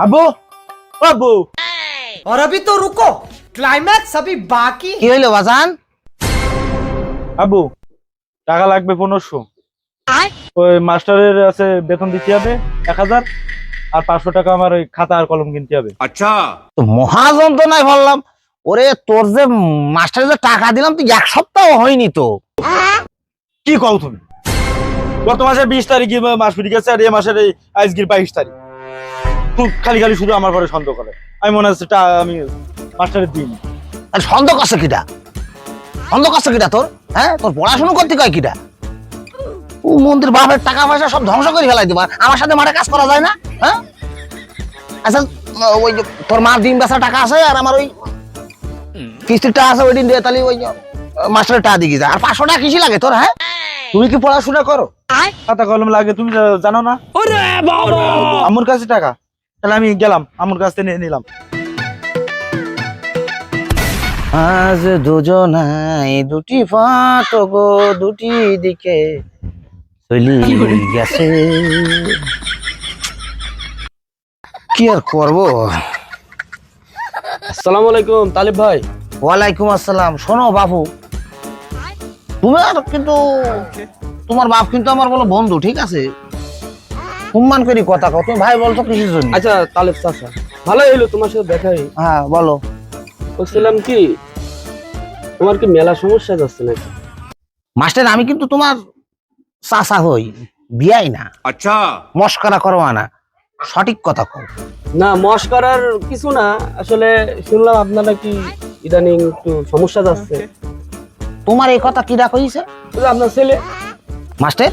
আব্বু আব্বু और अभी तो रुको, क्लाइमैक्स अभी बाकी কি হইলো বাজান? আব্বু টাকা লাগবে 1500। ওই মাস্টারের আছে বেতন দিতে হবে 1000 আর 500 টাকা আমার ওই খাতা আর কলম কিনতে হবে। তো মহাযন্ত্রণায় বললাম, ওরে তোর যে মাস্টারে যে টাকা দিলাম তুই এক সপ্তাহ হয়নি তো। কি কও তুমি? গত মাসের 20 তারিখে মাস ফুরিয়ে গেছে আর এই মাসের এই আজকের 22 তারিখ। খুব খালি খালি শুধু আমার ঘরে সন্দেহ করে। আমি মনে হচ্ছে আমি মাস্টারের দিইনি। আর সন্দেহ করছে কিটা? সন্দেহ করছে কিটা তোর? হ্যাঁ, তোর পড়াশোনা করতে কয় কিটা? ও মন্দির বাপের টাকা পয়সা সব ধ্বংস করে ফেলাই দিবা। আমার সাথে মাঠে কাজ করা যায় না? হ্যাঁ, আচ্ছা ওই যে তোর মার ডিম বেচা টাকা আছে আর আমার ওই কিস্তির টাকা আছে, ওই দিন দিয়ে তাহলে ওই মাস্টারের টাকা দিয়ে যা। আর 500 টাকা কিসি লাগে তোর? হ্যাঁ, তুমি কি পড়াশোনা করো? খাতা কলম লাগে তুমি জানো না? আমার কাছে টাকা, তাহলে আমি গেলাম আমার কাছ থেকে নিয়ে নিলাম। আজ দুজনাই দুটি ফাটক দুটি দিকে চলি গেছে। কি আর করবো? আসসালামু আলাইকুম তালিব ভাই। ওয়ালাইকুম আসসালাম। শোনো বাবু, তোমার কিন্তু তোমার বাপ কিন্তু আমার বলো বন্ধু, ঠিক আছে? সম্মান করি কথা কও। তুমি ভাই বলছো কিসের জন্য? আচ্ছা তালিব চাচা, ভালোই হলো তোমার সাথে দেখাই। হ্যাঁ বলো। বলছিলাম কি, তোমার কি মেলা সমস্যা যাচ্ছে নাকি? মাস্টার আমি কিন্তু তোমার চাচা হই, বিয়াই না। अच्छा মস্করা করো না, সঠিক কথা কও। না মস্করার কিছু না, আসলে শুনলাম আপনারা কি ইদানিং একটু সমস্যা যাচ্ছে। তোমার এই কথা কিরা কইছে? ওই যে আপনার ছেলে। মাস্টার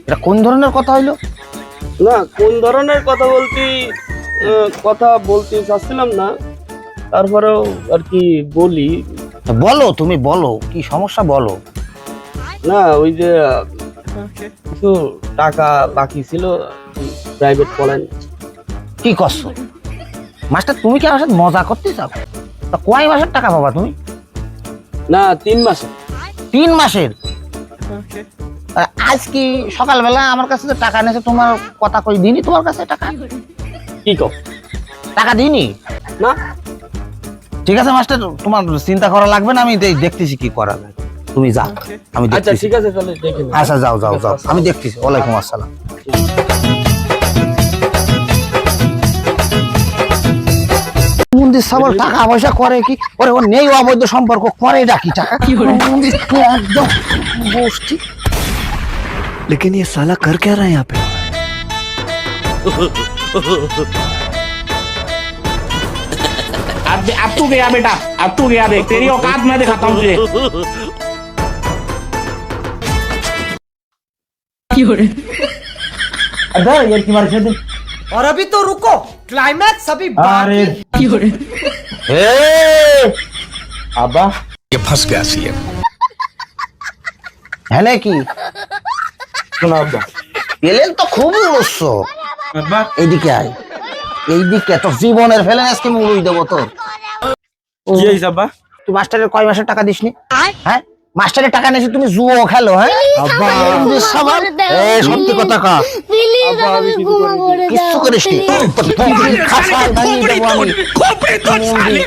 এটা কোন ধরনের কথা হইলো? না কোন ধরনের কথা বলতে চাচ্ছিলাম না, তারপরেও আর কি বলি। বলো, তুমি বলো কি সমস্যা বলো। না ওই যে কিছু টাকা বাকি ছিল প্রাইভেট পড়েন। কি করছো মাস্টার? তুমি কি আমার সাথে মজা করতে চাও? তা কয় মাসের টাকা পাবা তুমি? না 3 মাসে। 3 মাসের? আজ কি সকালবেলা আমার কাছে যে টাকা নিয়েছে, তোমার কথা কই দিনি তোমার কাছে টাকা? কি কও? টাকা দিনি না ঠিক আছে মাস্টার, তোমার চিন্তা করা লাগবে না, আমি দেখতেছি কি করা যায়। তুমি যাও, আমি আচ্ছা দেখতেছি। ঠিক আছে তাহলে দেখে নাও। আচ্ছা যাও যাও যাও, আমি দেখতেছি। ওয়ালাইকুম আসসালাম। মন্দির সাবল টাকা পয়সা করে কি? ওরে ও নেই অবৈধ সম্পর্ক করে ডাকি টাকা মন্দির একদম গোষ্ঠী। लेकिन ये साला कर क्या रहा है यहाँ पे? अब तू गया बेटा, अब तू गया, देख तेरी औकात मैं दिखाता हूँ तुझे। আচ্ছা यार কি মারছে দিন? और अभी तो रुको, क्लाइमैक्स अभी আরে बाकी এ আব্বা ये फंस गया सीएम। হ্যাঁ কি শোনো আব্বা। এলেন তো খুব উৎস। আব্বা এইদিকে আয়, এইদিকে তোর জীবনের ফেলে আজকে মুড়ুই দেবো তোর। কি হইছে আব্বা? তুই মাস্টারের কয় মাসের টাকা দিসনি? হ্যাঁ, মাস্টারের টাকা নিয়েছি তুমি জুয়ো খেলো? হ্যাঁ আব্বা সত্যি কথা কা। আব্বা আমি কিছু করিনি। কিচ্ছু করিস নি। খাসায় ভাঙিয়ে দেবো আমি।